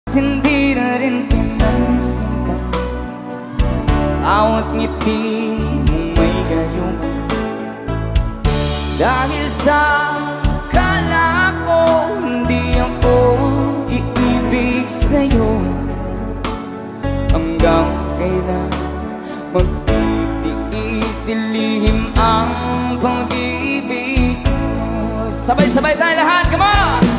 Hindi na rin pinansin ka. Bawat ngiti mong may gayong. Dahil sa akala ko hindi ako iibig sa'yo. Hanggang kailan magtitiis, ilihim ang pag-ibig mo. Sabay-sabay tayo lahat, come on!